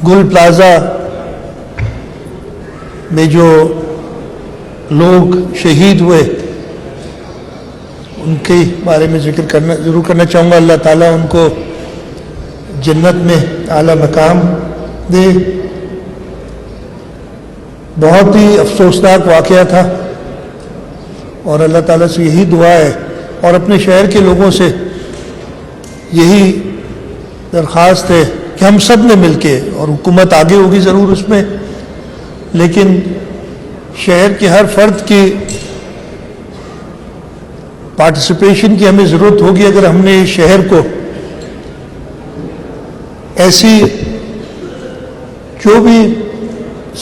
گل plaza میں جو لوگ شہید ہوئے ان کے بارے میں ذکر ضرور کرنا چاہوں گا. اللہ تعالیٰ ان کو جنت میں اعلیٰ مقام دے. بہت ہی افسوسناک واقعہ تھا اور اللہ تعالیٰ سے یہی دعا ہے اور اپنے شہر کے لوگوں سے یہی درخواست ہے کہ ہم سب نے مل کے, اور حکومت آگے ہوگی ضرور اس میں, لیکن شہر کے ہر فرد کی پارٹیسپیشن کی ہمیں ضرورت ہوگی اگر ہم نے شہر کو ایسی جو بھی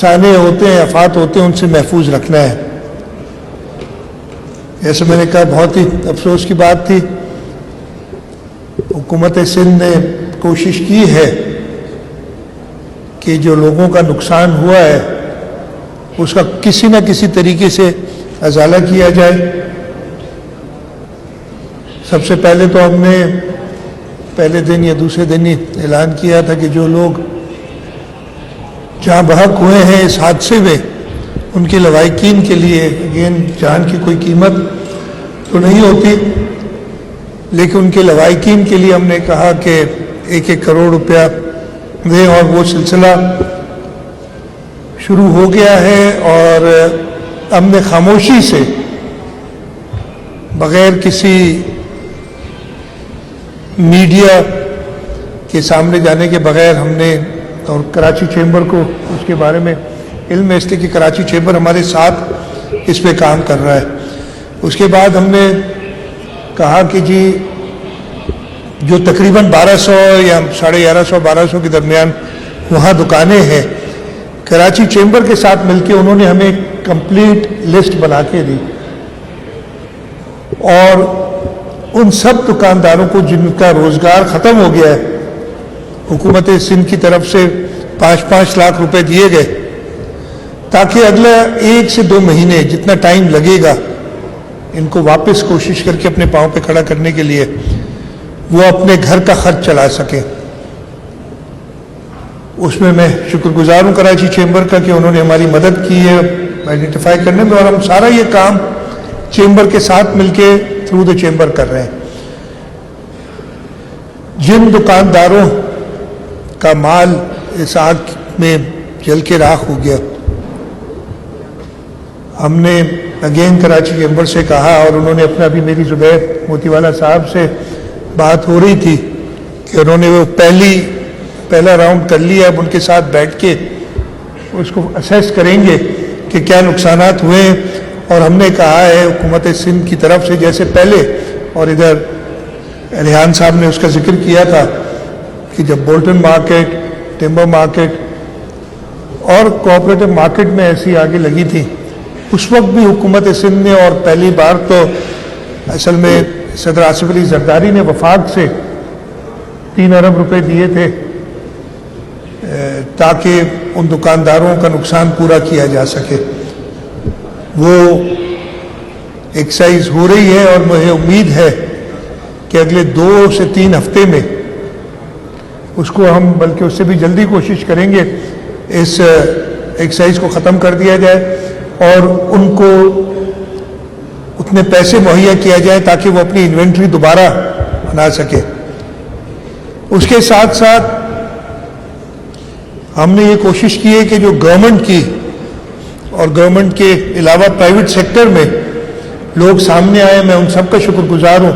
سانحے ہوتے ہیں, آفات ہوتے ہیں, ان سے محفوظ رکھنا ہے. جیسے میں نے کہا بہت ہی افسوس کی بات تھی. حکومت سندھ نے کوشش کی ہے کہ جو لوگوں کا نقصان ہوا ہے اس کا کسی نہ کسی طریقے سے ازالہ کیا جائے. سب سے پہلے تو ہم نے پہلے دن یا دوسرے دن ہی اعلان کیا تھا کہ جو لوگ جہاں بحق ہوئے ہیں اس حادثے میں ان کے لواحقین کے لیے, اگین جان کی کوئی قیمت تو نہیں ہوتی, لیکن ان کے لواحقین کے لیے ہم نے کہا کہ 1-1 کروڑ روپیہ دیں, اور وہ سلسلہ شروع ہو گیا ہے. اور ہم نے خاموشی سے بغیر کسی میڈیا کے سامنے جانے کے بغیر ہم نے, اور کراچی چیمبر کو اس کے بارے میں علم ہے اس لیے کہ کراچی چیمبر ہمارے ساتھ اس پہ کام کر رہا ہے. اس کے بعد ہم نے کہا کہ جی جو تقریباً 1200 یا 1150-1200 کے درمیان وہاں دکانیں ہیں, کراچی چیمبر کے ساتھ مل کے انہوں نے ہمیں کمپلیٹ لسٹ بنا کے دی, اور ان سب دکانداروں کو جن کا روزگار ختم ہو گیا ہے حکومت سندھ کی طرف سے 5-5 لاکھ روپے دیے گئے, تاکہ اگلا 1 سے 2 مہینے جتنا ٹائم لگے گا ان کو واپس کوشش کر کے اپنے پاؤں پہ کھڑا کرنے کے لیے وہ اپنے گھر کا خرچ چلا سکیں. اس میں میں شکر گزار ہوں کراچی چیمبر کا کہ انہوں نے ہماری مدد کی ہے آئیڈینٹیفائی کرنے میں, اور ہم سارا یہ کام چیمبر کے ساتھ مل کے تھرو دا چیمبر کر رہے ہیں. جن دکانداروں کا مال اس آگ میں جل کے راکھ ہو گیا, ہم نے اگین کراچی چیمبر سے کہا, اور انہوں نے اپنا بھی, میری زبیر موتی والا صاحب سے بات ہو رہی تھی کہ انہوں نے وہ پہلا راؤنڈ کر لیا, اب ان کے ساتھ بیٹھ کے اس کو اسیس کریں گے کہ کیا نقصانات ہوئے ہیں. اور ہم نے کہا ہے حکومت سندھ کی طرف سے, جیسے پہلے, اور ادھر ریحان صاحب نے اس کا ذکر کیا تھا کہ جب بولٹن مارکیٹ, ٹمبر مارکیٹ اور کوآپریٹو مارکیٹ میں ایسی آگے لگی تھی, اس وقت بھی حکومت سندھ نے, اور پہلی بار تو اصل میں صدر آصف علی زرداری نے وفاق سے 3 ارب روپے دیے تھے تاکہ ان دکانداروں کا نقصان پورا کیا جا سکے. وہ ایکسرسائز ہو رہی ہے, اور مجھے امید ہے کہ اگلے 2 سے 3 ہفتے میں اس کو ہم, بلکہ اس سے بھی جلدی کوشش کریں گے, اس ایکسرسائز کو ختم کر دیا جائے اور ان کو اتنے پیسے مہیا کیا جائے تاکہ وہ اپنی انوینٹری دوبارہ بنا سکے. اس کے ساتھ ساتھ ہم نے یہ کوشش کی ہے کہ جو گورنمنٹ کی اور گورنمنٹ کے علاوہ پرائیویٹ سیکٹر میں لوگ سامنے آئے, میں ان سب کا شکر گزار ہوں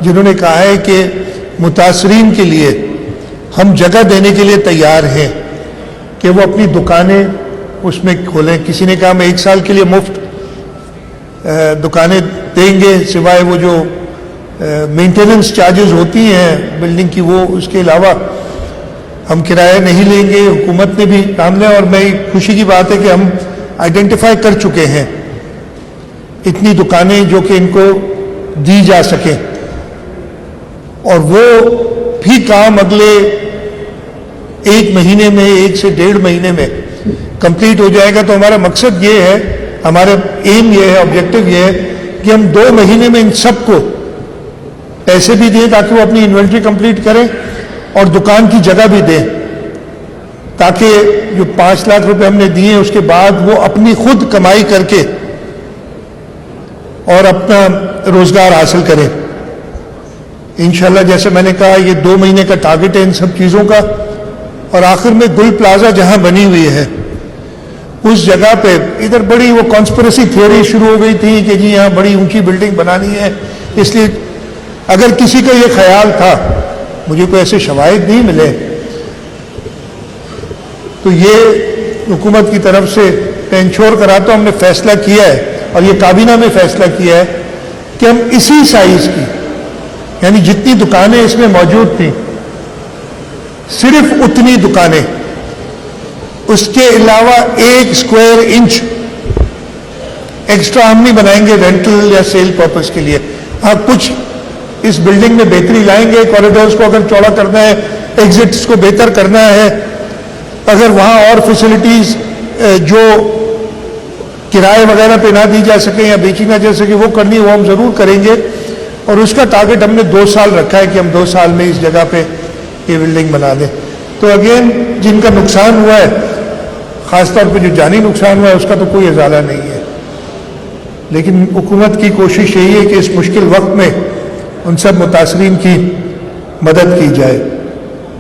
جنہوں نے کہا ہے کہ متاثرین کے لیے ہم جگہ دینے کے لیے تیار ہیں کہ وہ اپنی دکانیں اس میں کھولیں. کسی نے کہا میں 1 سال کے لیے مفت دکانیں دیں گے, سوائے وہ جو مینٹیننس چارجز ہوتی ہیں بلڈنگ کی, وہ اس کے علاوہ ہم کرایہ نہیں لیں گے. حکومت نے بھی کام لیا, اور میں خوشی کی بات ہے کہ ہم آئیڈینٹیفائی کر چکے ہیں اتنی دکانیں جو کہ ان کو دی جا سکیں, اور وہ بھی کام اگلے 1 مہینے میں, 1 سے 1.5 مہینے میں کمپلیٹ ہو جائے گا. تو ہمارا مقصد یہ ہے, ہمارا ایم یہ ہے, آبجیکٹو یہ ہے کہ ہم 2 مہینے میں ان سب کو پیسے بھی دیں تاکہ وہ اپنی انوینٹری کمپلیٹ کریں اور دکان کی جگہ بھی دیں, تاکہ جو 5 لاکھ روپے ہم نے دیے اس کے بعد وہ اپنی خود کمائی کر کے اور اپنا روزگار حاصل کریں. انشاءاللہ جیسے میں نے کہا یہ 2 مہینے کا ٹارگٹ ہے ان سب چیزوں کا. اور آخر میں گل پلازا جہاں بنی ہوئی ہے اس جگہ پہ ادھر بڑی وہ کانسپریسی تھیوری شروع ہو گئی تھی کہ جی یہاں بڑی اونچی بلڈنگ بنانی ہے. اس لیے اگر کسی کا یہ خیال تھا, مجھے کوئی ایسے شواہد نہیں ملے, تو یہ حکومت کی طرف سے میں انشور کراتا ہوں ہم نے فیصلہ کیا ہے اور یہ کابینہ میں فیصلہ کیا ہے کہ ہم اسی سائز کی, یعنی جتنی دکانیں اس میں موجود تھیں صرف اتنی دکانیں, اس کے علاوہ 1 اسکوائر انچ ایکسٹرا ہم نہیں بنائیں گے رینٹل یا سیل پرپز کے لیے. ہاں کچھ اس بلڈنگ میں بہتری لائیں گے, کوریڈورز کو اگر چوڑا کرنا ہے, ایگزٹس کو بہتر کرنا ہے, اگر وہاں اور فیسلٹیز جو کرائے وغیرہ پہ نہ دی جا سکیں یا بیچی نہ جا سکے وہ کرنی, وہ ہم ضرور کریں گے. اور اس کا ٹارگٹ ہم نے 2 سال رکھا ہے کہ ہم 2 سال میں اس جگہ پہ یہ بلڈنگ بنا دیں. تو اگین جن کا نقصان ہوا ہے, خاص طور پہ جو جانی نقصان ہوا ہے, اس کا تو کوئی ازالہ نہیں ہے, لیکن حکومت کی کوشش یہی ہے کہ اس مشکل وقت میں ان سب متاثرین کی مدد کی جائے.